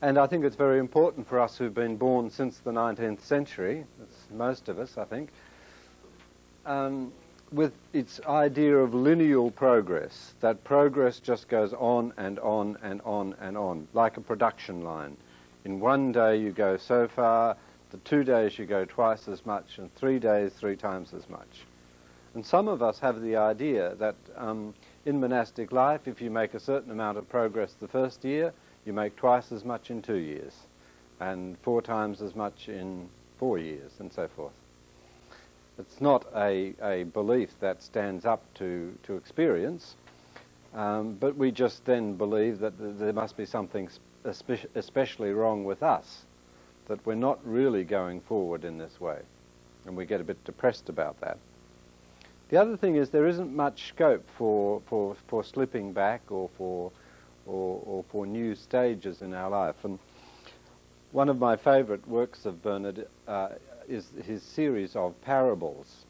And I think it's very important for us who've been born since the 19th century, that's most of us, I think, with its idea of lineal progress, that progress just goes on and on and on and on, like a production line. In one day you go so far, the 2 days you go twice as much, and 3 days 3 times as much. And some of us have the idea that in monastic life, if you make a certain amount of progress the first year, you make twice as much in 2 years, and 4 times as much in 4 years, and so forth. It's not a belief that stands up to experience, but we just then believe that there must be something especially wrong with us, that we're not really going forward in this way, and we get a bit depressed about that. The other thing is there isn't much scope for slipping back or for new stages in our life. And one of my favourite works of Bernard is his series of parables.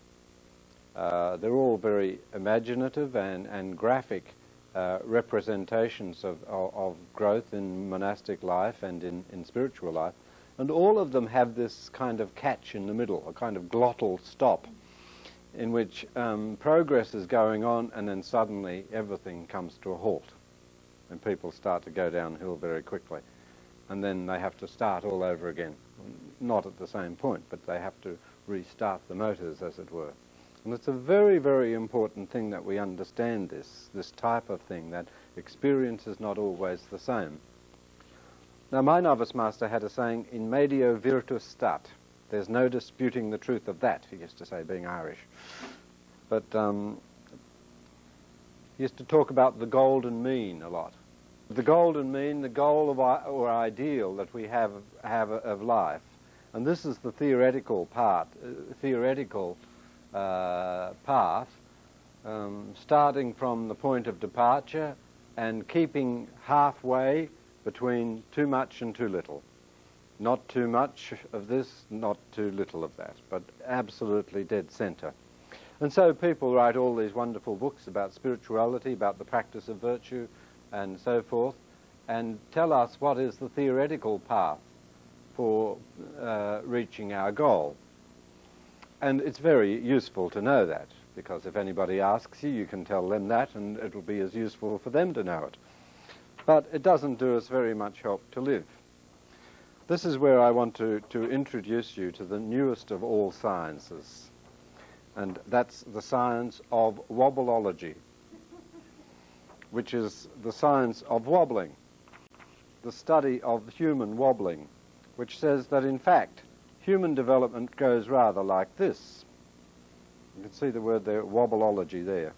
They're all very imaginative and graphic representations of growth in monastic life and in spiritual life. And all of them have this kind of catch in the middle, a kind of glottal stop, in which progress is going on and then suddenly everything comes to a halt and people start to go downhill very quickly. And then they have to start all over again. Not at the same point, but they have to restart the motors, as it were. And it's a very, very important thing that we understand this type of thing, that experience is not always the same. Now, my novice master had a saying, in medio virtus stat. There's no disputing the truth of that, he used to say, being Irish. But he used to talk about the golden mean a lot. The golden mean, the goal of or ideal that we have of life. And this is the theoretical path, starting from the point of departure and keeping halfway between too much and too little. Not too much of this, not too little of that, but absolutely dead center. And so people write all these wonderful books about spirituality, about the practice of virtue, and so forth, and tell us what is the theoretical path for reaching our goal. And it's very useful to know that, because if anybody asks you, you can tell them that, and it will be as useful for them to know it. But it doesn't do us very much help to live. This is where I want to introduce you to the newest of all sciences, and that's the science of wobblology, which is the science of wobbling, the study of human wobbling, which says that in fact human development goes rather like this. You can see the word there, wobblology there.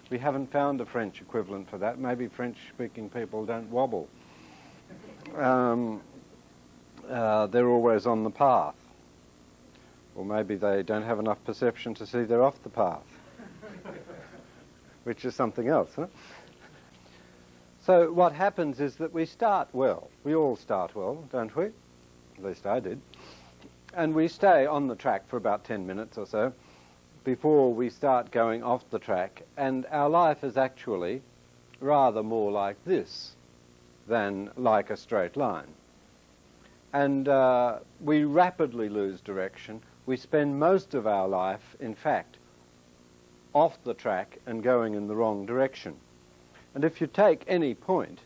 We haven't found a French equivalent for that. Maybe French-speaking people don't wobble. They're always on the path. Or maybe they don't have enough perception to see they're off the path, which is something else, huh? So what happens is that we start well. We all start well, don't we? At least I did. And we stay on the track for about 10 minutes or so before we start going off the track. And our life is actually rather more like this than like a straight line. And we rapidly lose direction. We spend most of our life, in fact, off the track and going in the wrong direction. And if you take any point,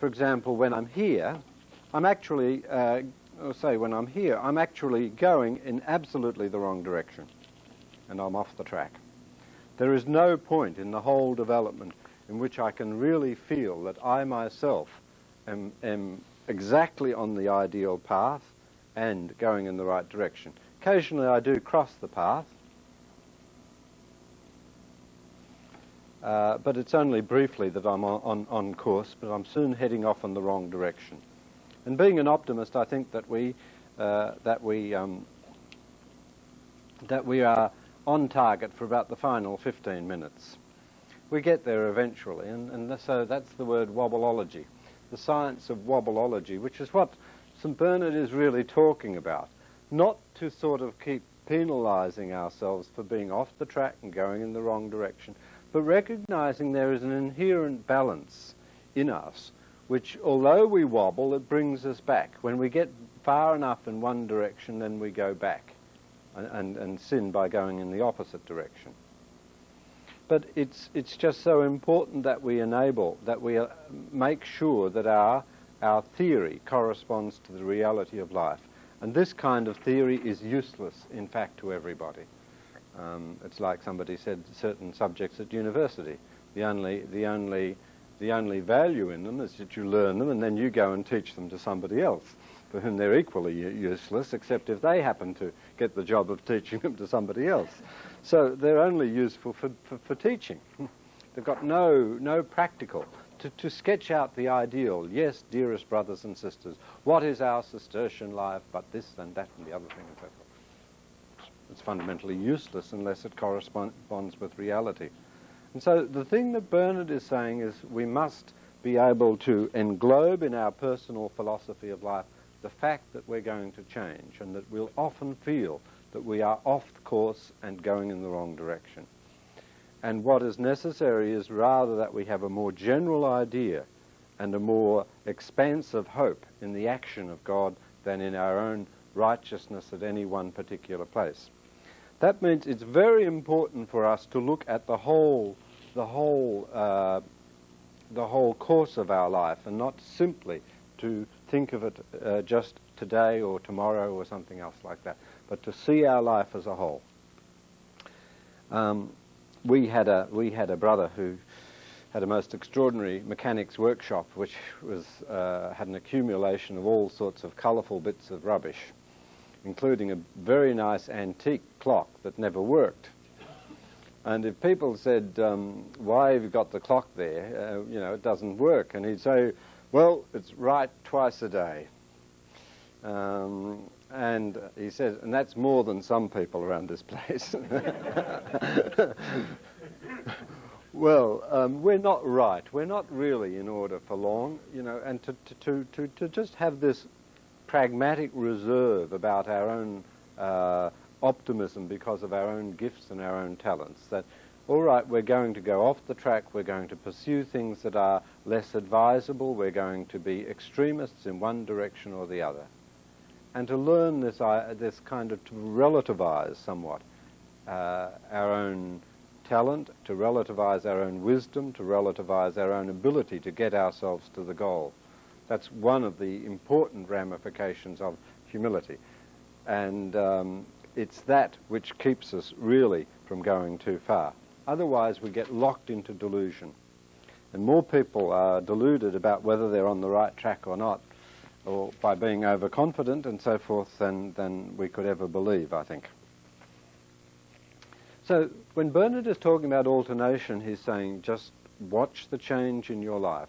for example, when I'm here, I'm actually, when I'm here, I'm actually going in absolutely the wrong direction, and I'm off the track. There is no point in the whole development in which I can really feel that I myself am exactly on the ideal path and going in the right direction. Occasionally I do cross the path, but it's only briefly that I'm on course, but I'm soon heading off in the wrong direction. And being an optimist, I think that we are on target for about the final 15 minutes. We get there eventually, and so that's the word wobblology, the science of wobblology, which is what St. Bernard is really talking about. Not to sort of keep penalizing ourselves for being off the track and going in the wrong direction, but recognizing there is an inherent balance in us which, although we wobble, it brings us back. When we get far enough in one direction, then we go back and sin by going in the opposite direction. But it's just so important that we make sure that our theory corresponds to the reality of life. And this kind of theory is useless, in fact, to everybody. It's like somebody said, certain subjects at university, the only value in them is that you learn them and then you go and teach them to somebody else, for whom they're equally useless, except if they happen to get the job of teaching them to somebody else. So they're only useful for teaching. They've got no practical. To sketch out the ideal, yes, dearest brothers and sisters, what is our Cistercian life but this and that and the other thing and so forth? It's fundamentally useless unless it corresponds with reality. And so the thing that Bernard is saying is we must be able to englobe in our personal philosophy of life the fact that we're going to change and that we'll often feel that we are off the course and going in the wrong direction. And what is necessary is rather that we have a more general idea and a more expansive hope in the action of God than in our own righteousness at any one particular place. That means it's very important for us to look at the whole course of our life and not simply to think of it just today or tomorrow or something else like that, but to see our life as a whole. We had a brother who had a most extraordinary mechanics workshop, which was had an accumulation of all sorts of colourful bits of rubbish, including a very nice antique clock that never worked. And if people said, why have you got the clock there? It doesn't work. And he'd say, well, it's right twice a day. And he said, and that's more than some people around this place. Well, we're not right. We're not really in order for long, and to just have this pragmatic reserve about our own optimism because of our own gifts and our own talents, that, all right, we're going to go off the track, we're going to pursue things that are less advisable, we're going to be extremists in one direction or the other. And to learn this kind of, to relativize somewhat our own talent, to relativize our own wisdom, to relativize our own ability to get ourselves to the goal. That's one of the important ramifications of humility. And it's that which keeps us really from going too far. Otherwise, we get locked into delusion. And more people are deluded about whether they're on the right track or not, or by being overconfident and so forth, than we could ever believe, I think. So when Bernard is talking about alternation, he's saying just watch the change in your life.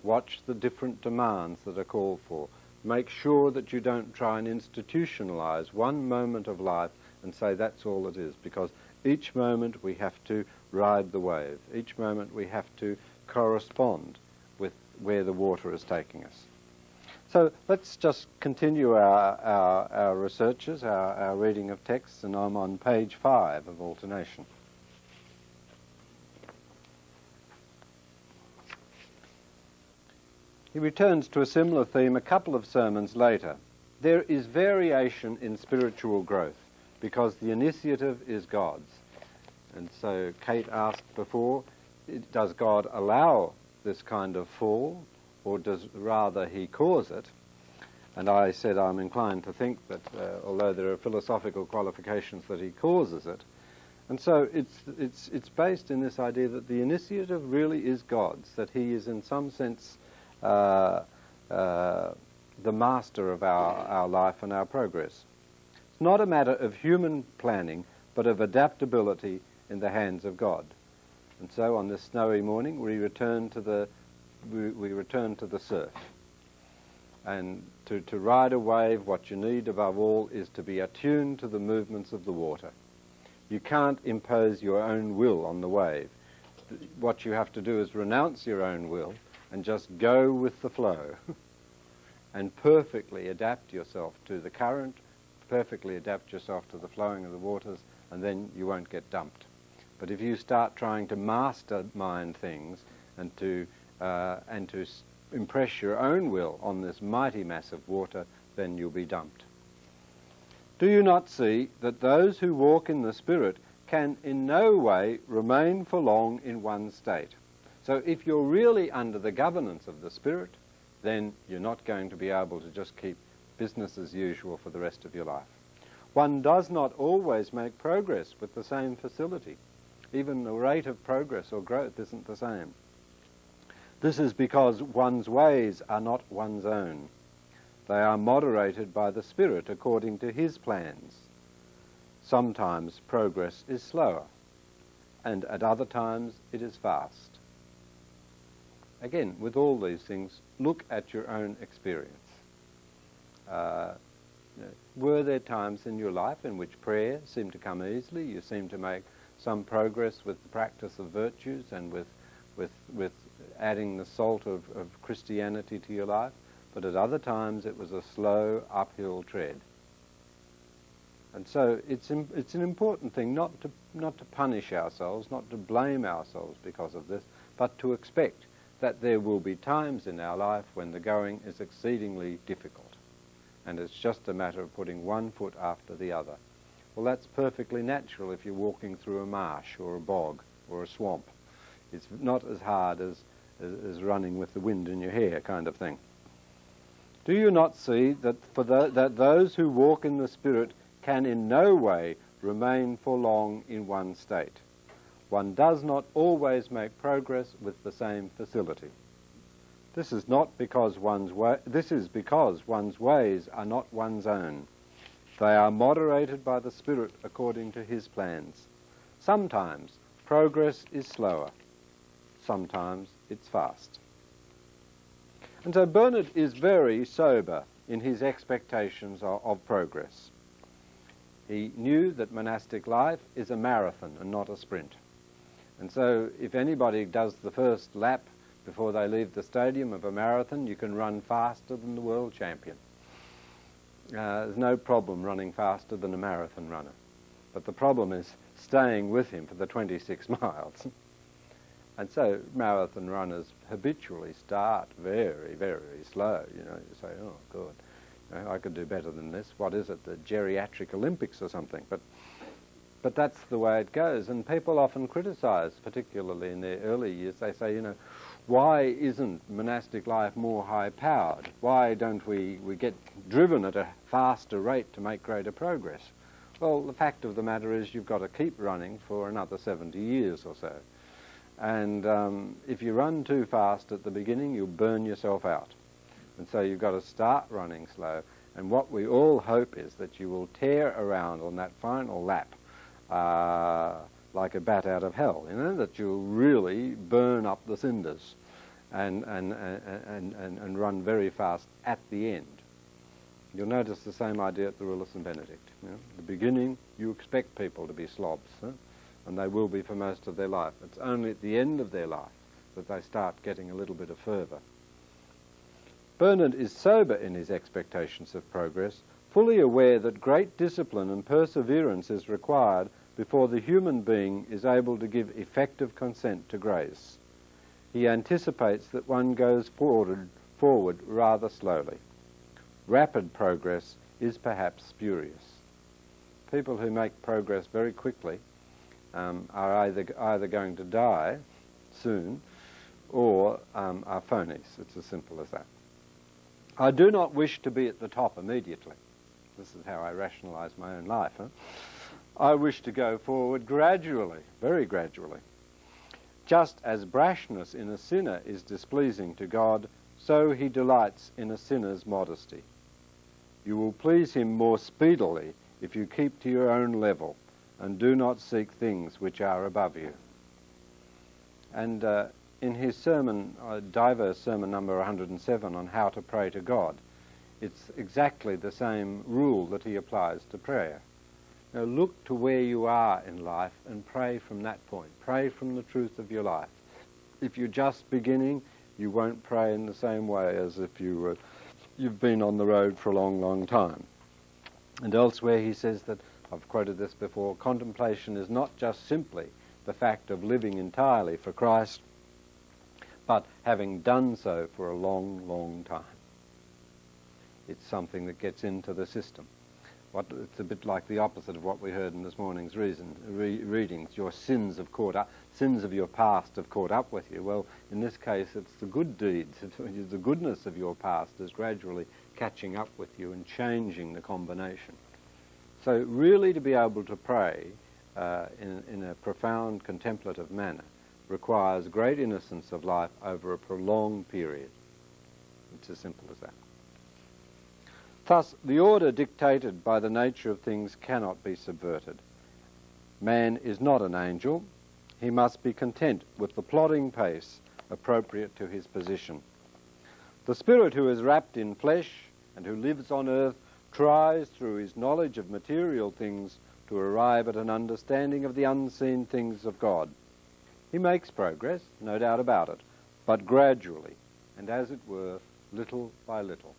Watch the different demands that are called for. Make sure that you don't try and institutionalize one moment of life and say that's all it is, because each moment we have to ride the wave. Each moment we have to correspond with where the water is taking us. So let's just continue our researches, our reading of texts, and I'm on page 5 of Alternation. He returns to a similar theme a couple of sermons later. There is variation in spiritual growth because the initiative is God's. And so Kate asked before, does God allow this kind of fall, or does rather he cause it? And I said I'm inclined to think that although there are philosophical qualifications, that he causes it. And so it's based in this idea that the initiative really is God's, that he is in some sense the master of our life and our progress. It's not a matter of human planning, but of adaptability in the hands of God. And so on this snowy morning we return to the surf. And to ride a wave, what you need above all is to be attuned to the movements of the water. You can't impose your own will on the wave. What you have to do is renounce your own will and just go with the flow and perfectly adapt yourself to the current, perfectly adapt yourself to the flowing of the waters, and then you won't get dumped. But if you start trying to mastermind things and to impress your own will on this mighty mass of water, then you'll be dumped. Do you not see that those who walk in the Spirit can in no way remain for long in one state? So if you're really under the governance of the Spirit, then you're not going to be able to just keep business as usual for the rest of your life. One does not always make progress with the same facility. Even the rate of progress or growth isn't the same. This is because one's ways are not one's own. They are moderated by the Spirit according to His plans. Sometimes progress is slower, and at other times it is fast. Again, with all these things, look at your own experience. Were there times in your life in which prayer seemed to come easily? You seemed to make some progress with the practice of virtues and with adding the salt of Christianity to your life, but at other times it was a slow uphill tread. And so it's an important thing not to punish ourselves, not to blame ourselves because of this, but to expect that there will be times in our life when the going is exceedingly difficult, and it's just a matter of putting one foot after the other. Well, that's perfectly natural if you're walking through a marsh or a bog or a swamp. It's not as hard as running with the wind in your hair kind of thing. Do you not see that that those who walk in the Spirit can in no way remain for long in one state? One does not always make progress with the same facility. This is because one's ways are not one's own. They are moderated by the Spirit according to His plans. Sometimes progress is slower. Sometimes it's fast. And so Bernard is very sober in his expectations of progress. He knew that monastic life is a marathon and not a sprint. And so if anybody does the first lap before they leave the stadium of a marathon, you can run faster than the world champion. There's no problem running faster than a marathon runner. But the problem is staying with him for the 26 miles. And so marathon runners habitually start very, very slow. You say, oh, God, I could do better than this. What is it, the geriatric Olympics or something? But that's the way it goes. And people often criticize, particularly in their early years, they say, why isn't monastic life more high-powered? Why don't we get driven at a faster rate to make greater progress? Well, the fact of the matter is you've got to keep running for another 70 years or so. And if you run too fast at the beginning, you'll burn yourself out. And so you've got to start running slow. And what we all hope is that you will tear around on that final lap like a bat out of hell, that you'll really burn up the cinders and run very fast at the end. You'll notice the same idea at the Rule of St. Benedict. At the beginning, you expect people to be slobs, and they will be for most of their life. It's only at the end of their life that they start getting a little bit of fervour. Bernard is sober in his expectations of progress, fully aware that great discipline and perseverance is required before the human being is able to give effective consent to grace. He anticipates that one goes forward rather slowly. Rapid progress is perhaps spurious. People who make progress very quickly are either going to die soon or are phonies. It's as simple as that. I do not wish to be at the top immediately. This is how I rationalize my own life. I wish to go forward gradually, very gradually. Just as brashness in a sinner is displeasing to God, so he delights in a sinner's modesty. You will please him more speedily if you keep to your own level and do not seek things which are above you. And in his sermon, diverse sermon number 107 on how to pray to God, it's exactly the same rule that he applies to prayer. Now look to where you are in life and pray from that point. Pray from the truth of your life. If you're just beginning, you won't pray in the same way as if you've been on the road for a long, long time. And elsewhere he says that, I've quoted this before, contemplation is not just simply the fact of living entirely for Christ, but having done so for a long, long time. It's something that gets into the system. It's a bit like the opposite of what we heard in this morning's readings. Your sins have caught up, sins of your past have caught up with you. Well, in this case, it's the good deeds, the goodness of your past is gradually catching up with you and changing the combination. So really to be able to pray in a profound contemplative manner requires great innocence of life over a prolonged period. It's as simple as that. Thus, the order dictated by the nature of things cannot be subverted. Man is not an angel. He must be content with the plodding pace appropriate to his position. The spirit who is wrapped in flesh and who lives on earth tries through his knowledge of material things to arrive at an understanding of the unseen things of God. He makes progress, no doubt about it, but gradually, and as it were, little by little.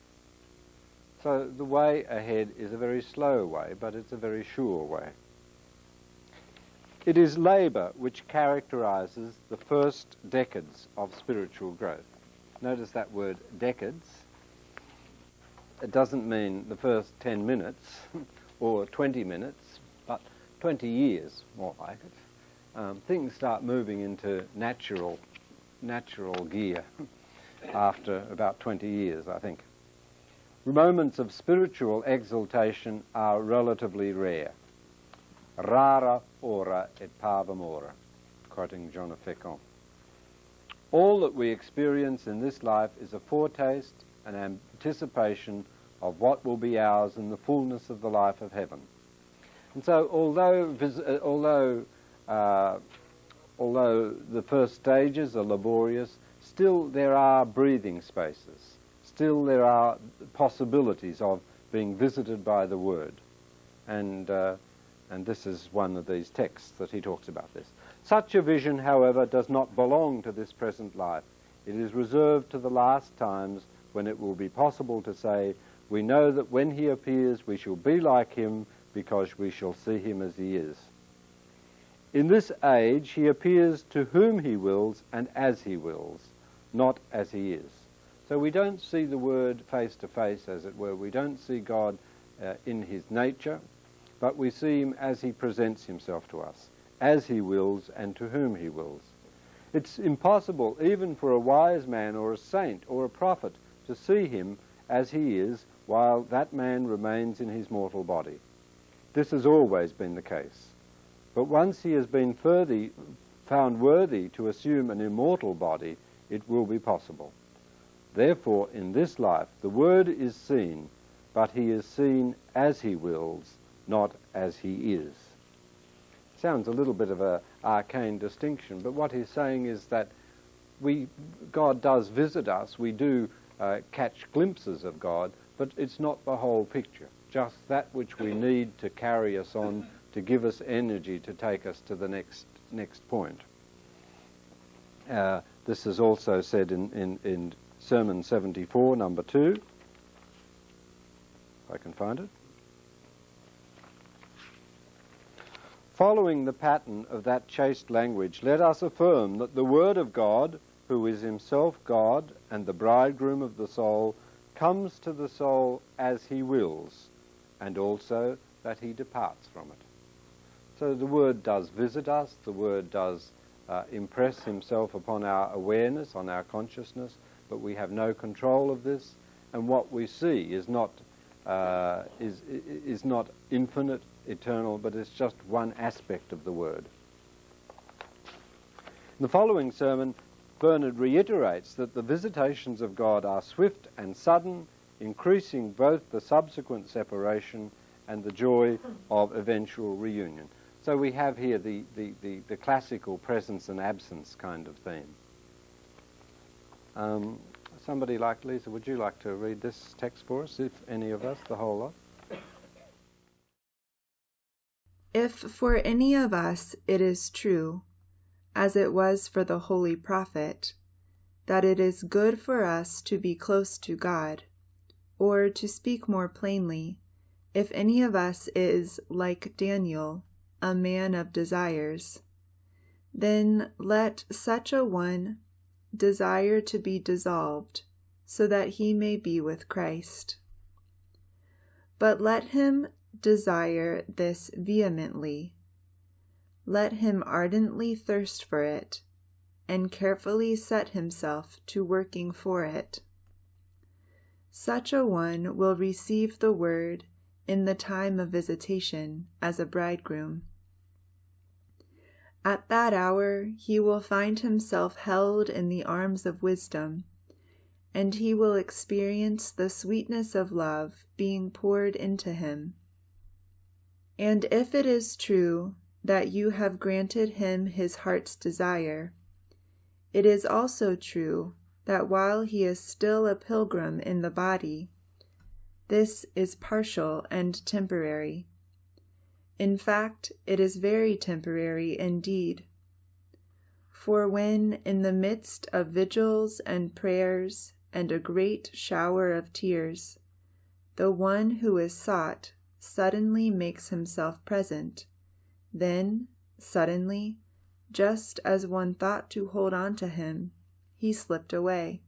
So the way ahead is a very slow way, but it's a very sure way. It is labour which characterises the first decades of spiritual growth. Notice that word decades. It doesn't mean the first 10 minutes or 20 minutes, but 20 years, more like it. Things start moving into natural gear after about 20 years, I think. Moments of spiritual exaltation are relatively rare. Rara ora et parvum ora, quoting John of Fécamp. All that we experience in this life is a foretaste, an anticipation of what will be ours in the fullness of the life of heaven. And so although the first stages are laborious, still there are breathing spaces. Still there are possibilities of being visited by the Word. And this is one of these texts that he talks about this. Such a vision, however, does not belong to this present life. It is reserved to the last times when it will be possible to say, we know that when he appears we shall be like him because we shall see him as he is. In this age he appears to whom he wills and as he wills, not as he is. So we don't see the Word face to face, as it were. We don't see God in his nature, but we see him as he presents himself to us, as he wills and to whom he wills. It's impossible, even for a wise man or a saint or a prophet, to see him as he is while that man remains in his mortal body. This has always been the case. But once he has been found worthy to assume an immortal body, it will be possible. Therefore, in this life, the Word is seen, but he is seen as he wills, not as he is. Sounds a little bit of an arcane distinction, but what he's saying is that God does visit us, we do catch glimpses of God, but it's not the whole picture, just that which we need to carry us on, to give us energy to take us to the next point. This is also said in Sermon 74, number 2, if I can find it. Following the pattern of that chaste language, let us affirm that the Word of God, who is himself God and the bridegroom of the soul, comes to the soul as he wills, and also that he departs from it. So the Word does visit us, the Word does impress himself upon our awareness, on our consciousness, but we have no control of this, and what we see is not infinite, eternal, but it's just one aspect of the Word. In the following sermon, Bernard reiterates that the visitations of God are swift and sudden, increasing both the subsequent separation and the joy of eventual reunion. So we have here the classical presence and absence kind of theme. Somebody like Lisa, would you like to read this text for us, if any of us, the whole lot? If for any of us it is true, as it was for the holy prophet, that it is good for us to be close to God, or to speak more plainly, if any of us is, like Daniel, a man of desires, then let such a one desire to be dissolved, so that he may be with Christ. But let him desire this vehemently. Let him ardently thirst for it, and carefully set himself to working for it. Such a one will receive the word in the time of visitation as a bridegroom. At that hour he will find himself held in the arms of wisdom, and he will experience the sweetness of love being poured into him. And if it is true that you have granted him his heart's desire, it is also true that while he is still a pilgrim in the body, this is partial and temporary. In fact, it is very temporary indeed. For when, in the midst of vigils and prayers and a great shower of tears, the one who is sought suddenly makes himself present, then, suddenly, just as one thought to hold on to him, he slipped away.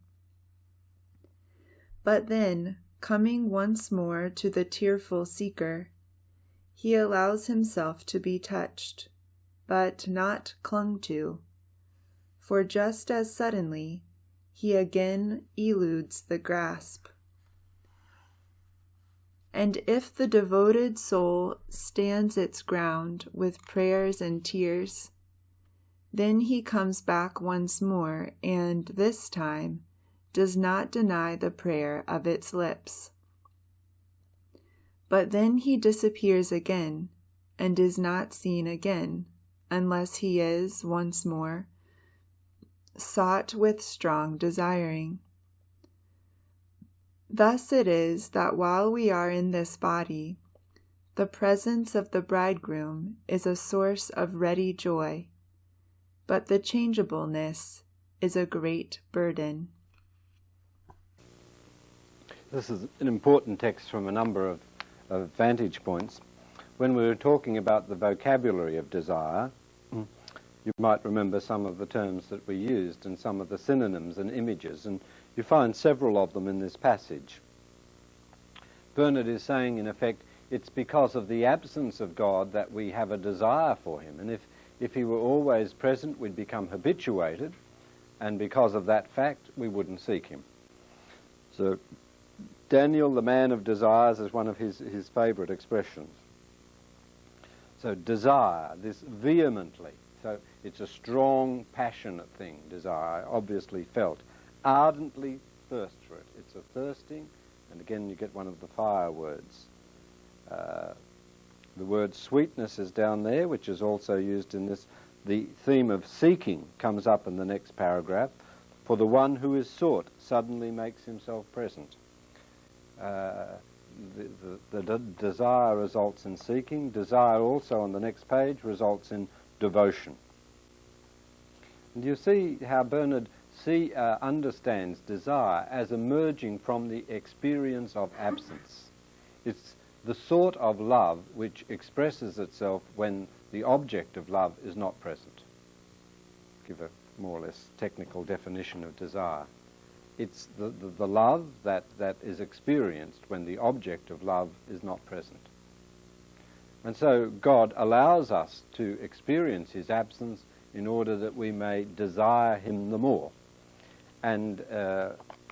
But then, coming once more to the tearful seeker, he allows himself to be touched, but not clung to, for just as suddenly he again eludes the grasp. And if the devoted soul stands its ground with prayers and tears, then he comes back once more and, this time, does not deny the prayer of its lips. But then he disappears again, and is not seen again, unless he is, once more, sought with strong desiring. Thus it is that while we are in this body, the presence of the bridegroom is a source of ready joy, but the changeableness is a great burden. This is an important text from a number of vantage points. When we were talking about the vocabulary of desire, you might remember some of the terms that we used and some of the synonyms and images, and you find several of them in this passage. Bernard is saying, in effect, it's because of the absence of God that we have a desire for him, and if he were always present, we'd become habituated, and because of that fact, we wouldn't seek him. So Daniel, the man of desires, is one of his favourite expressions. So desire, this vehemently, so it's a strong, passionate thing, desire, obviously felt. Ardently thirst for it. It's a thirsting, and again you get one of the fire words. The word sweetness is down there, which is also used in this. The theme of seeking comes up in the next paragraph. For the one who is sought suddenly makes himself present. The desire results in seeking. Desire also on the next page results in devotion. And you see how Bernard understands desire as emerging from the experience of absence. It's the sort of love which expresses itself when the object of love is not present. Give a more or less technical definition of desire. It's the love that is experienced when the object of love is not present. And so God allows us to experience his absence in order that we may desire him the more. And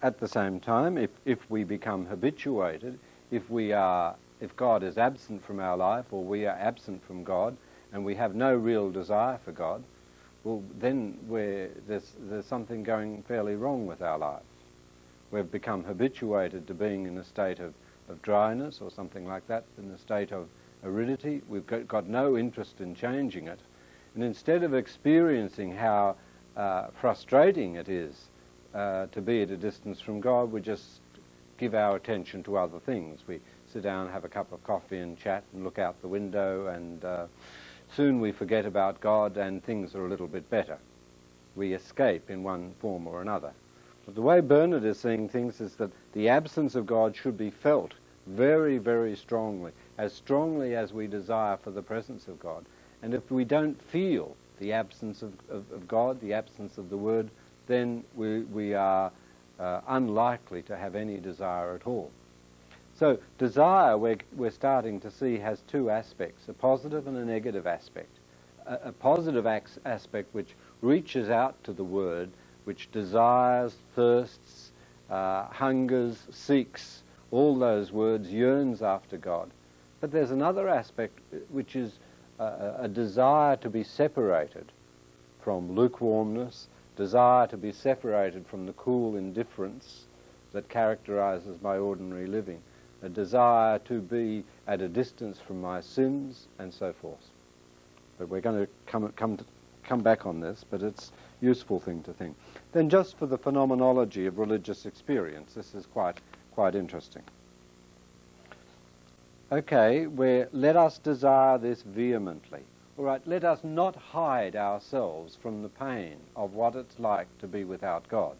at the same time, if we become habituated, if God is absent from our life, or we are absent from God, and we have no real desire for God, well, then there's something going fairly wrong with our life. We've become habituated to being in a state of dryness or something like that, in a state of aridity. We've got no interest in changing it. And instead of experiencing how frustrating it is to be at a distance from God, we just give our attention to other things. We sit down, have a cup of coffee and chat and look out the window, and soon we forget about God and things are a little bit better. We escape in one form or another. But the way Bernard is seeing things is that the absence of God should be felt very, very strongly as we desire for the presence of God. And if we don't feel the absence of God, the absence of the Word, then we are unlikely to have any desire at all. So desire, we're starting to see, has two aspects, a positive and a negative aspect. A positive aspect which reaches out to the Word, which desires, thirsts, hungers, seeks, all those words, yearns after God. But there's another aspect which is a desire to be separated from lukewarmness, desire to be separated from the cool indifference that characterizes my ordinary living, a desire to be at a distance from my sins, and so forth. But we're going to come back on this, but it's a useful thing to think. Then just for the phenomenology of religious experience, this is quite interesting. Okay, let us desire this vehemently. All right, let us not hide ourselves from the pain of what it's like to be without God.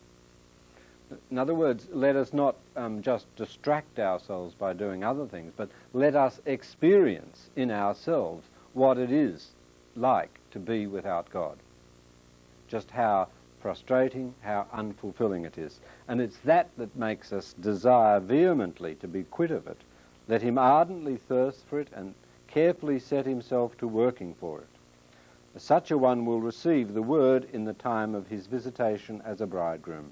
In other words, let us not just distract ourselves by doing other things, but let us experience in ourselves what it is like to be without God. Just how frustrating, how unfulfilling it is. And it's that makes us desire vehemently to be quit of it. Let him ardently thirst for it and carefully set himself to working for it. Such a one will receive the word in the time of his visitation as a bridegroom.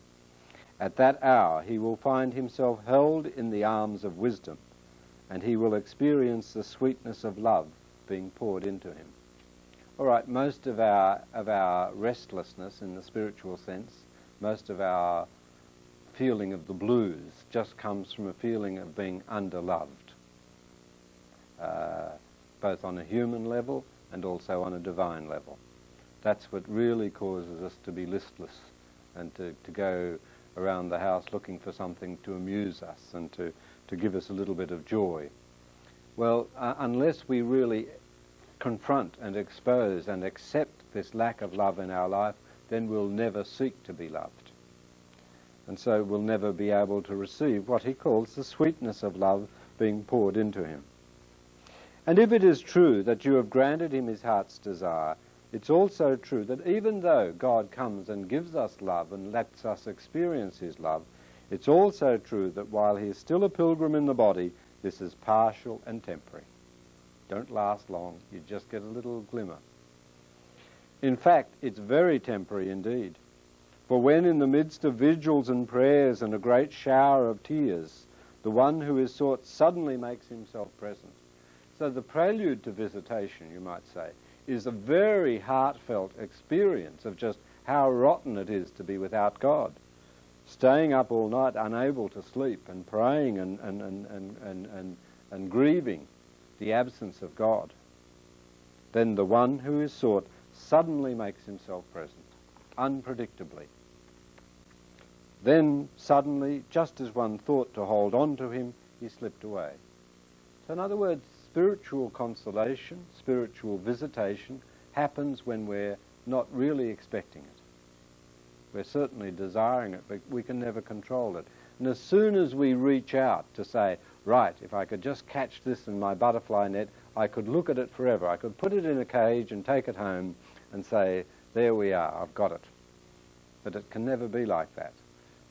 At that hour he will find himself held in the arms of wisdom, and he will experience the sweetness of love being poured into him. All right, most of our restlessness in the spiritual sense, most of our feeling of the blues just comes from a feeling of being underloved, both on a human level and also on a divine level. That's what really causes us to be listless and to go around the house looking for something to amuse us and to give us a little bit of joy. Well, unless we really confront and expose and accept this lack of love in our life, then we'll never seek to be loved. And so we'll never be able to receive what he calls the sweetness of love being poured into him. And if it is true that you have granted him his heart's desire, it's also true that even though God comes and gives us love and lets us experience his love, it's also true that while he is still a pilgrim in the body, this is partial and temporary. Don't last long, you just get a little glimmer. In fact, it's very temporary indeed. For when in the midst of vigils and prayers and a great shower of tears, the one who is sought suddenly makes himself present. So the prelude to visitation, you might say, is a very heartfelt experience of just how rotten it is to be without God. Staying up all night, unable to sleep, and praying and grieving the absence of God. Then the one who is sought suddenly makes himself present, unpredictably. Then suddenly, just as one thought to hold on to him, he slipped away. So in other words, spiritual consolation, spiritual visitation happens when we're not really expecting it. We're certainly desiring it, but we can never control it. And as soon as we reach out to say, right, if I could just catch this in my butterfly net, I could look at it forever. I could put it in a cage and take it home and say, there we are, I've got it. But it can never be like that.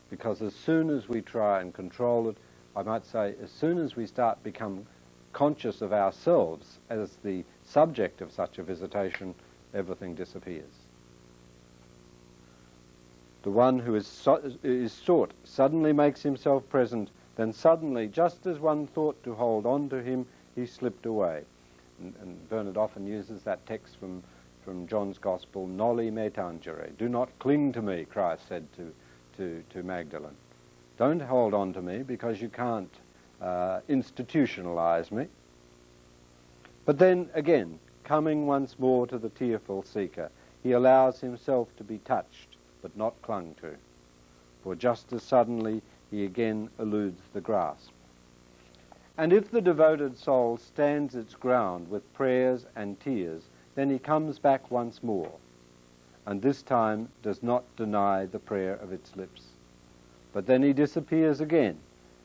Because as soon as we try and control it, I might say, as soon as we start become conscious of ourselves as the subject of such a visitation, everything disappears. The one who is sought suddenly makes himself present, then suddenly, just as one thought to hold on to him, he slipped away. And Bernard often uses that text from John's Gospel, Noli me tangere. Do not cling to me, Christ said to Magdalene. Don't hold on to me because you can't institutionalize me. But then again, coming once more to the tearful seeker, he allows himself to be touched, but not clung to. For just as suddenly he again eludes the grasp. And if the devoted soul stands its ground with prayers and tears, then he comes back once more, and this time does not deny the prayer of its lips. But then he disappears again,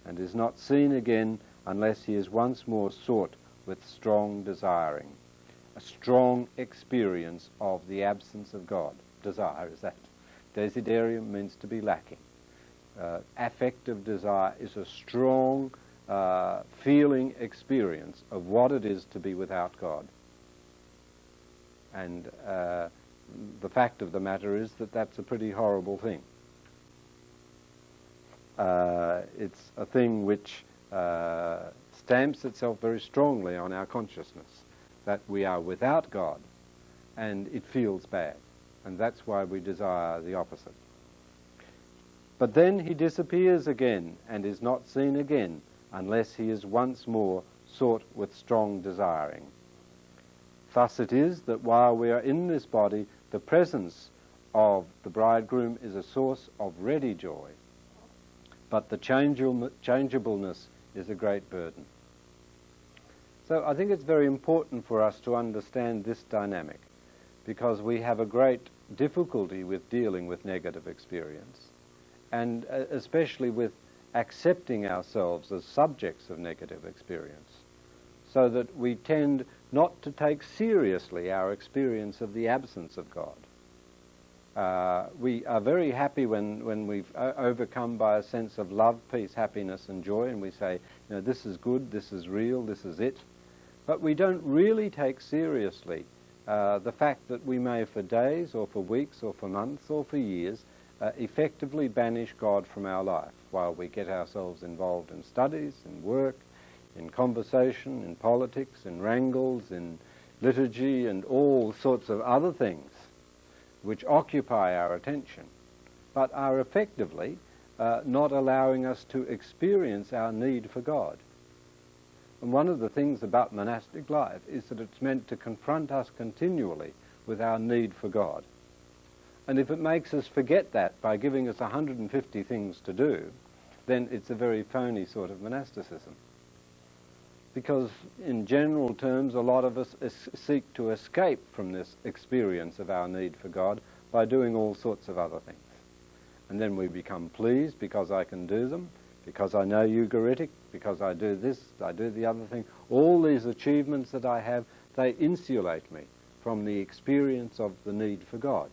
and is not seen again unless he is once more sought with strong desiring, a strong experience of the absence of God. Desire is that. Desiderium means to be lacking. Affective desire is a strong feeling experience of what it is to be without God. And the fact of the matter is that that's a pretty horrible thing. It's a thing which stamps itself very strongly on our consciousness, that we are without God, and it feels bad. And that's why we desire the opposite. But then he disappears again and is not seen again unless he is once more sought with strong desiring. Thus it is that while we are in this body, the presence of the bridegroom is a source of ready joy, but the changeableness is a great burden. So I think it's very important for us to understand this dynamic, because we have a great difficulty with dealing with negative experience, and especially with accepting ourselves as subjects of negative experience, so that we tend not to take seriously our experience of the absence of God. We are very happy when we've overcome by a sense of love, peace, happiness and joy, and we say, you know, this is good, this is real, this is it. But we don't really take seriously the fact that we may for days or for weeks or for months or for years effectively banish God from our life while we get ourselves involved in studies, in work, in conversation, in politics, in wrangles, in liturgy and all sorts of other things which occupy our attention, but are effectively not allowing us to experience our need for God. And one of the things about monastic life is that it's meant to confront us continually with our need for God. And if it makes us forget that by giving us 150 things to do, then it's a very phony sort of monasticism. Because in general terms, a lot of us seek to escape from this experience of our need for God by doing all sorts of other things. And then we become pleased because I can do them, because I know Ugaritic, because I do this, I do the other thing. All these achievements that I have, they insulate me from the experience of the need for God.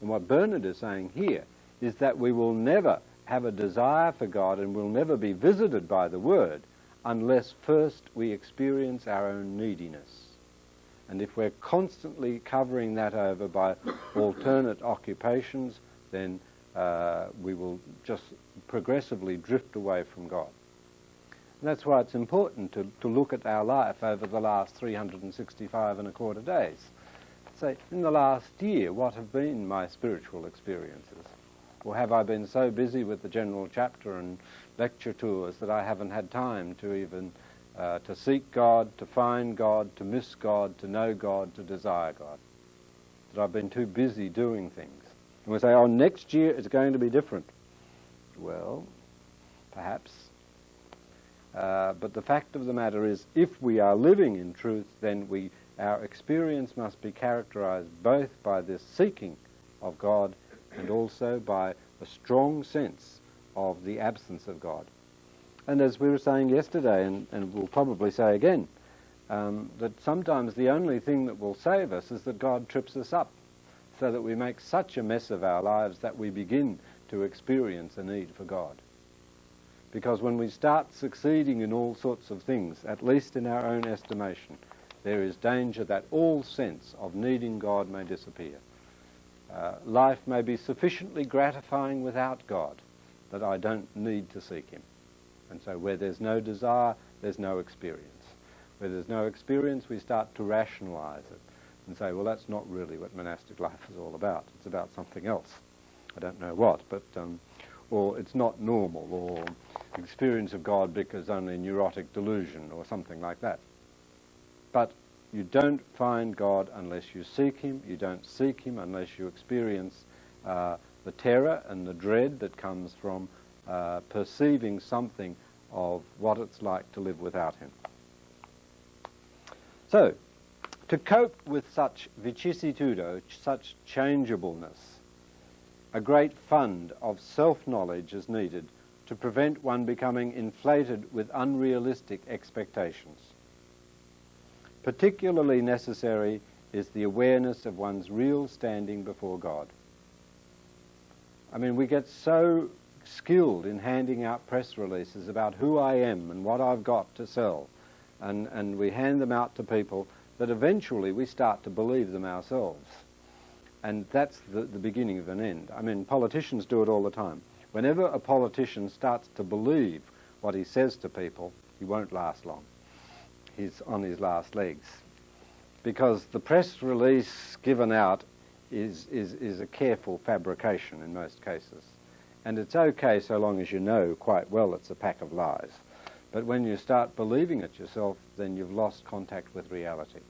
And what Bernard is saying here is that we will never have a desire for God and will never be visited by the Word unless first we experience our own neediness. And if we're constantly covering that over by alternate occupations, then we will just progressively drift away from God. And that's why it's important to look at our life over the last 365 and a quarter days. Say, in the last year, what have been my spiritual experiences? Or have I been so busy with the general chapter and lecture tours that I haven't had time to even to seek God, to find God, to miss God, to know God, to desire God? That I've been too busy doing things. And we say, oh, next year it's going to be different. Well, perhaps. But the fact of the matter is, if we are living in truth, then our experience must be characterized both by this seeking of God and also by a strong sense of the absence of God. And as we were saying yesterday, and we'll probably say again, that sometimes the only thing that will save us is that God trips us up, so that we make such a mess of our lives that we begin to experience a need for God. Because when we start succeeding in all sorts of things, at least in our own estimation, there is danger that all sense of needing God may disappear. Life may be sufficiently gratifying without God that I don't need to seek him. And so where there's no desire, there's no experience. Where there's no experience, we start to rationalize it and say, well, that's not really what monastic life is all about. It's about something else. I don't know what, but or it's not normal, or experience of God because only neurotic delusion, or something like that. But you don't find God unless you seek him. You don't seek him unless you experience the terror and the dread that comes from perceiving something of what it's like to live without him. So, to cope with such vicissitudo, such changeableness, a great fund of self-knowledge is needed to prevent one becoming inflated with unrealistic expectations. Particularly necessary is the awareness of one's real standing before God. I mean, we get so skilled in handing out press releases about who I am and what I've got to sell, and we hand them out to people that eventually we start to believe them ourselves. And that's the beginning of an end. I mean, politicians do it all the time. Whenever a politician starts to believe what he says to people, he won't last long. He's on his last legs. Because the press release given out is a careful fabrication in most cases. And it's okay so long as you know quite well it's a pack of lies. But when you start believing it yourself, then you've lost contact with reality.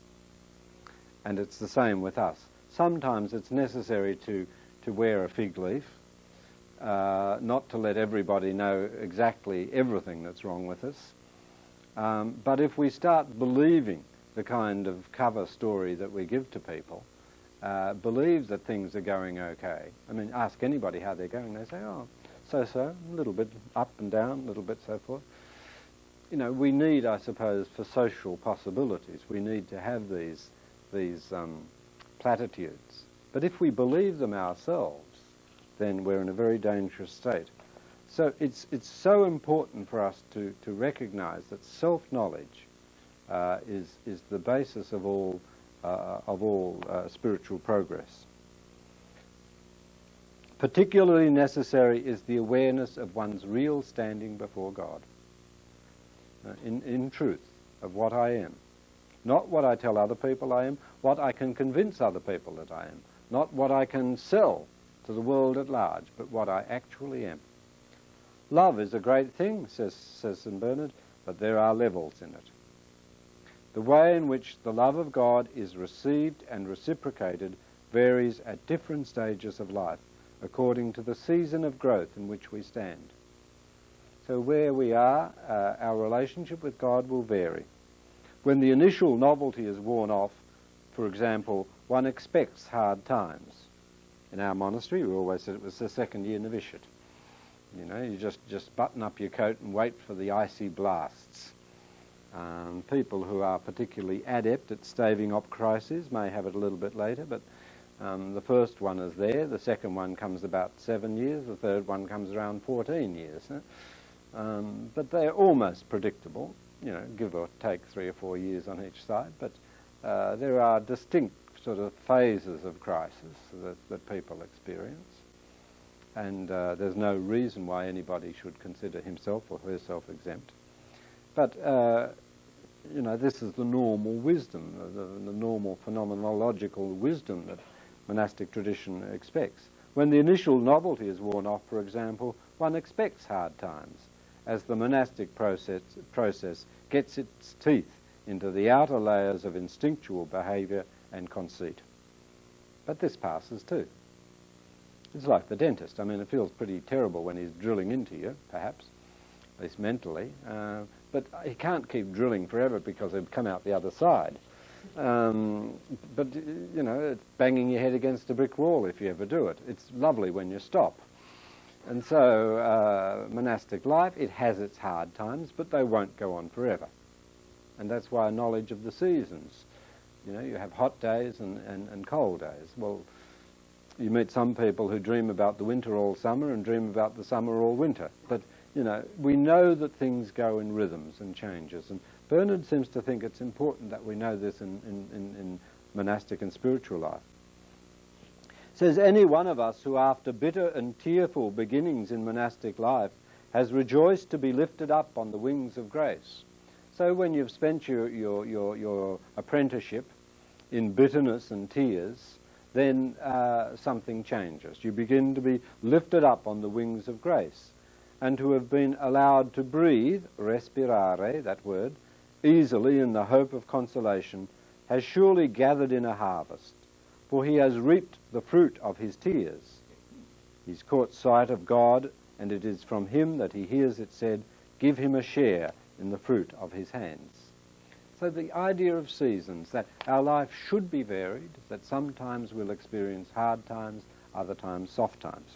And it's the same with us. Sometimes it's necessary to wear a fig leaf, not to let everybody know exactly everything that's wrong with us. But if we start believing the kind of cover story that we give to people, believe that things are going okay. I mean, ask anybody how they're going. They say, oh, so-so, a little bit up and down, a little bit so forth. You know, we need, I suppose, for social possibilities, we need to have these platitudes. But if we believe them ourselves, then we're in a very dangerous state. So it's so important for us to recognize that self-knowledge is the basis of all spiritual progress. Particularly necessary is the awareness of one's real standing before God, in truth, of what I am. Not what I tell other people I am, what I can convince other people that I am. Not what I can sell to the world at large, but what I actually am. Love is a great thing, says St. Bernard, but there are levels in it. The way in which the love of God is received and reciprocated varies at different stages of life, according to the season of growth in which we stand. So where we are, our relationship with God will vary. When the initial novelty is worn off, for example, one expects hard times. In our monastery, we always said it was the second year novitiate. You know, you just button up your coat and wait for the icy blasts. People who are particularly adept at staving off crises may have it a little bit later, but the first one is there, the second one comes about 7 years, the third one comes around 14 years. But they're almost predictable, you know, give or take 3 or 4 years on each side, but there are distinct sort of phases of crisis that people experience. And there's no reason why anybody should consider himself or herself exempt. But, you know, this is the normal wisdom, the normal phenomenological wisdom that monastic tradition expects. When the initial novelty is worn off, for example, one expects hard times, as the monastic process gets its teeth into the outer layers of instinctual behaviour and conceit. But this passes too. It's like the dentist. I mean, it feels pretty terrible when he's drilling into you, perhaps, at least mentally, but he can't keep drilling forever because he'll come out the other side. But, you know, it's banging your head against a brick wall if you ever do it. It's lovely when you stop. And so monastic life, it has its hard times, but they won't go on forever. And that's why knowledge of the seasons. You know, you have hot days and cold days. Well, you meet some people who dream about the winter all summer and dream about the summer all winter. But, you know, we know that things go in rhythms and changes. And Bernard seems to think it's important that we know this in monastic and spiritual life. Says, any one of us who after bitter and tearful beginnings in monastic life has rejoiced to be lifted up on the wings of grace. So when you've spent your apprenticeship in bitterness and tears, then something changes. You begin to be lifted up on the wings of grace, and to have been allowed to breathe, respirare, that word, easily in the hope of consolation, has surely gathered in a harvest, for he has reaped the fruit of his tears. He's caught sight of God, and it is from him that he hears it said, give him a share in the fruit of his hands. So the idea of seasons, that our life should be varied, that sometimes we'll experience hard times, other times soft times.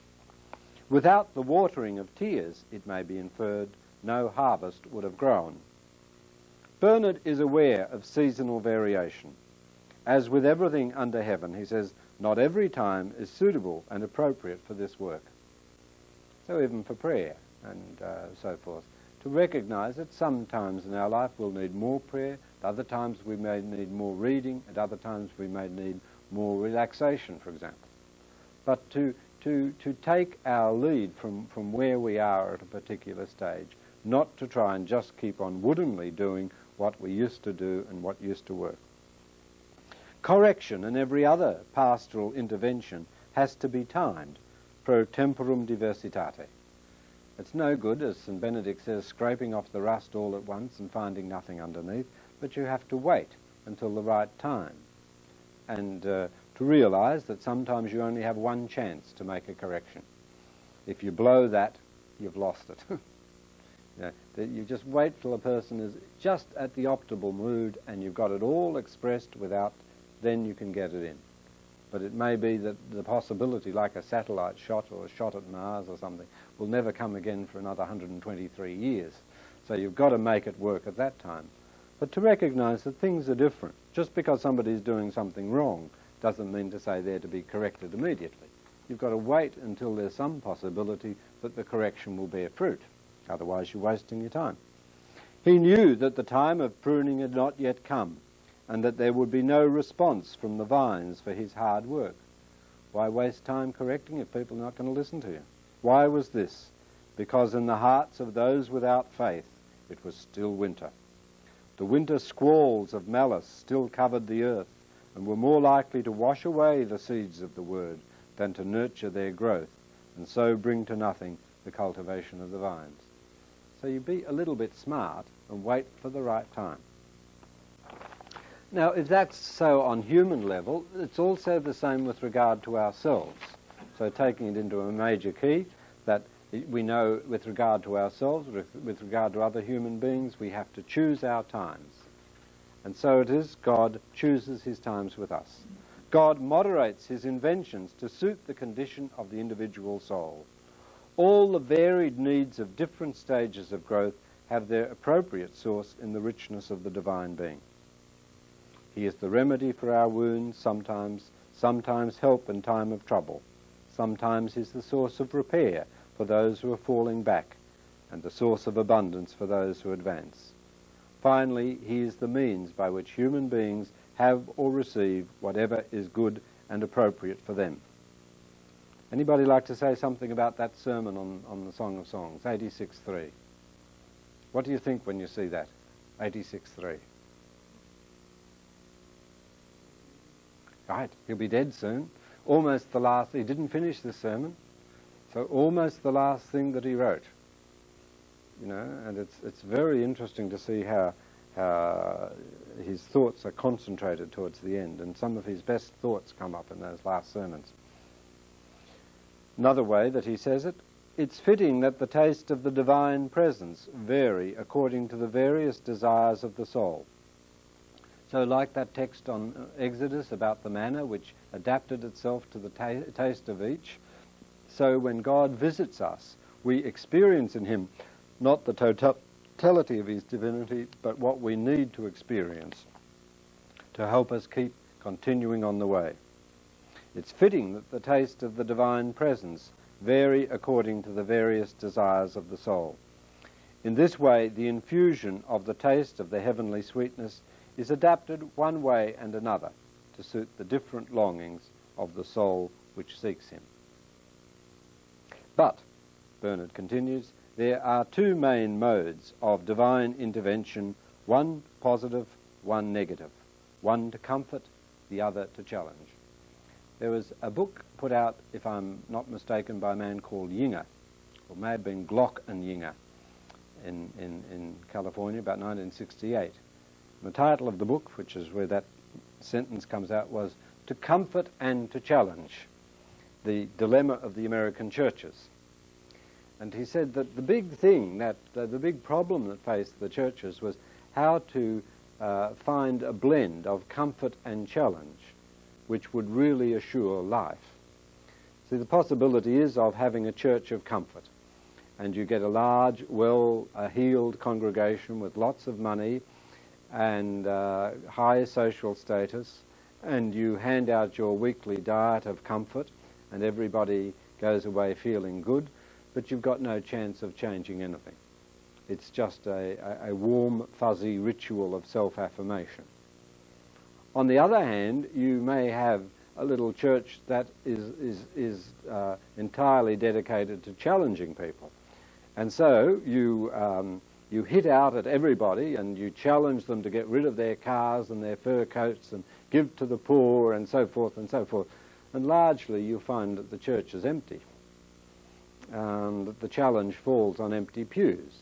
Without the watering of tears, it may be inferred, no harvest would have grown. Bernard is aware of seasonal variation. As with everything under heaven, he says, not every time is suitable and appropriate for this work. So even for prayer and so forth. To recognize that sometimes in our life we'll need more prayer, at other times we may need more reading, at other times we may need more relaxation, for example. But to take our lead from where we are at a particular stage, not to try and just keep on woodenly doing what we used to do and what used to work. Correction and every other pastoral intervention has to be timed, pro temporum diversitate. It's no good, as St. Benedict says, scraping off the rust all at once and finding nothing underneath, but you have to wait until the right time. And to realize that sometimes you only have one chance to make a correction. If you blow that, you've lost it. That you just wait till a person is just at the optimal mood and you've got it all expressed without, then you can get it in. But it may be that the possibility, like a satellite shot or a shot at Mars or something, will never come again for another 123 years. So you've got to make it work at that time. But to recognize that things are different. Just because somebody's doing something wrong doesn't mean to say they're to be corrected immediately. You've got to wait until there's some possibility that the correction will bear fruit. Otherwise you're wasting your time. He knew that the time of pruning had not yet come, and that there would be no response from the vines for his hard work. Why waste time correcting if people are not going to listen to you? Why was this? Because in the hearts of those without faith it was still winter. The winter squalls of malice still covered the earth and were more likely to wash away the seeds of the word than to nurture their growth, and so bring to nothing the cultivation of the vines. So you be a little bit smart and wait for the right time. Now, if that's so on human level, it's also the same with regard to ourselves. So taking it into a major key, that we know with regard to ourselves, with regard to other human beings, we have to choose our times. And so it is God chooses his times with us. God moderates his inventions to suit the condition of the individual soul. All the varied needs of different stages of growth have their appropriate source in the richness of the divine being. He is the remedy for our wounds, sometimes help in time of trouble. Sometimes he's the source of repair for those who are falling back, and the source of abundance for those who advance. Finally, he is the means by which human beings have or receive whatever is good and appropriate for them. Anybody like to say something about that sermon on the Song of Songs, 86.3? What do you think when you see that, 86.3? Right, he'll be dead soon. Almost the last, he didn't finish the sermon, so almost the last thing that he wrote. You know, and it's very interesting to see how his thoughts are concentrated towards the end, and some of his best thoughts come up in those last sermons. Another way that he says it, it's fitting that the taste of the divine presence vary according to the various desires of the soul. So like that text on Exodus about the manna, which adapted itself to the taste of each, so when God visits us, we experience in him not the totality of his divinity, but what we need to experience to help us keep continuing on the way. It's fitting that the taste of the divine presence vary according to the various desires of the soul. In this way, the infusion of the taste of the heavenly sweetness is adapted one way and another to suit the different longings of the soul which seeks him. But, Bernard continues, there are two main modes of divine intervention, one positive, one negative, one to comfort, the other to challenge. There was a book put out, if I'm not mistaken, by a man called Yinger, or may have been Glock and Yinger, in California, about 1968. The title of the book, which is where that sentence comes out, was To Comfort and to Challenge, the Dilemma of the American Churches. And he said that the big thing, the big problem that faced the churches was how to find a blend of comfort and challenge, which would really assure life. See, the possibility is of having a church of comfort, and you get a large, well-heeled congregation with lots of money and high social status, and you hand out your weekly diet of comfort, and everybody goes away feeling good. but you've got no chance of changing anything. It's just a warm, fuzzy ritual of self-affirmation. On the other hand, you may have a little church that is entirely dedicated to challenging people. And so you hit out at everybody and you challenge them to get rid of their cars and their fur coats and give to the poor and so forth and so forth. And largely you find that the church is empty, and that the challenge falls on empty pews.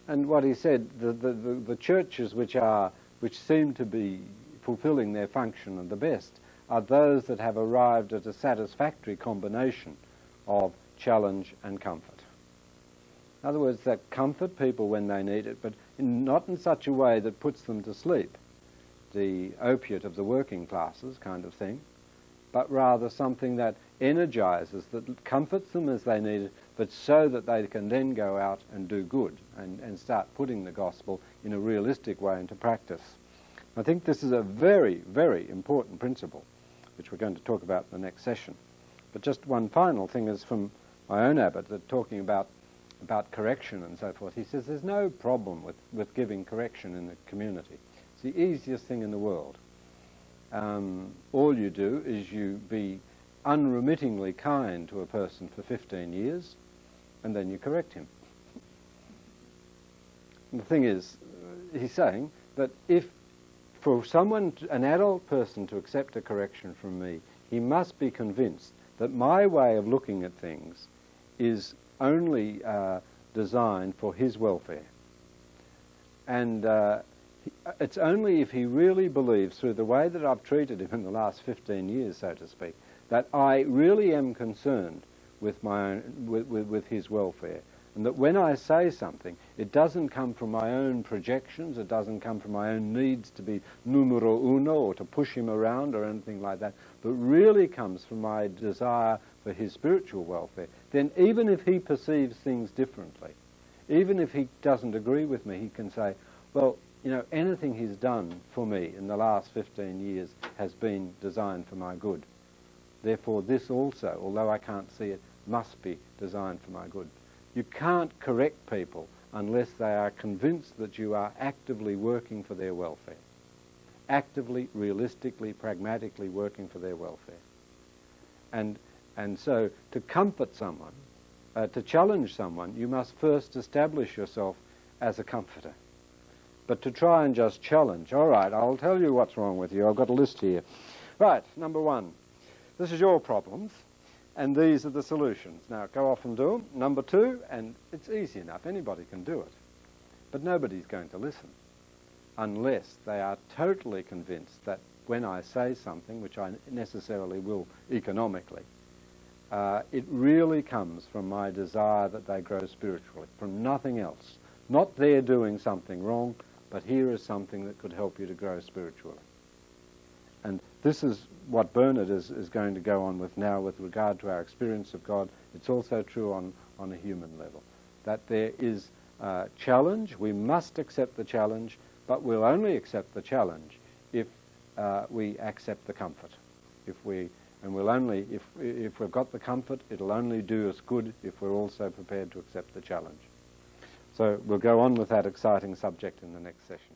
And what he said, the churches which seem to be fulfilling their function and the best are those that have arrived at a satisfactory combination of challenge and comfort. In other words, that comfort people when they need it, but not in such a way that puts them to sleep, the opiate of the working classes kind of thing, but rather something that energizes, that comforts them as they need it, but so that they can then go out and do good and start putting the gospel in a realistic way into practice. I think this is a very, very important principle, which we're going to talk about in the next session. But just one final thing is from my own abbot, that talking about correction and so forth. He says there's no problem with giving correction in the community. It's the easiest thing in the world. All you do is you be unremittingly kind to a person for 15 years, and then you correct him. And the thing is, he's saying that if for someone, an adult person, to accept a correction from me, he must be convinced that my way of looking at things is only designed for his welfare. And it's only if he really believes, through the way that I've treated him in the last 15 years, so to speak, that I really am concerned with my own, with his welfare, and that when I say something, it doesn't come from my own projections, it doesn't come from my own needs to be numero uno or to push him around or anything like that, but really comes from my desire for his spiritual welfare, then even if he perceives things differently, even if he doesn't agree with me, he can say, well, you know, anything he's done for me in the last 15 years has been designed for my good. Therefore, this also, although I can't see it, must be designed for my good. You can't correct people unless they are convinced that you are actively working for their welfare. Actively, realistically, pragmatically working for their welfare. And so, to comfort someone, to challenge someone, you must first establish yourself as a comforter. But to try and just challenge, all right, I'll tell you what's wrong with you. I've got a list here. Right, number one, this is your problems, and these are the solutions. Now, go off and do them. Number two, and it's easy enough, anybody can do it. But nobody's going to listen unless they are totally convinced that when I say something, which I necessarily will economically, it really comes from my desire that they grow spiritually, from nothing else. Not they're doing something wrong, but here is something that could help you to grow spiritually. And this is what Bernard is going to go on with now with regard to our experience of God. It's also true on a human level, that there is a challenge. We must accept the challenge, but we'll only accept the challenge if we accept the comfort. If we've got the comfort, it'll only do us good if we're also prepared to accept the challenge. So we'll go on with that exciting subject in the next session.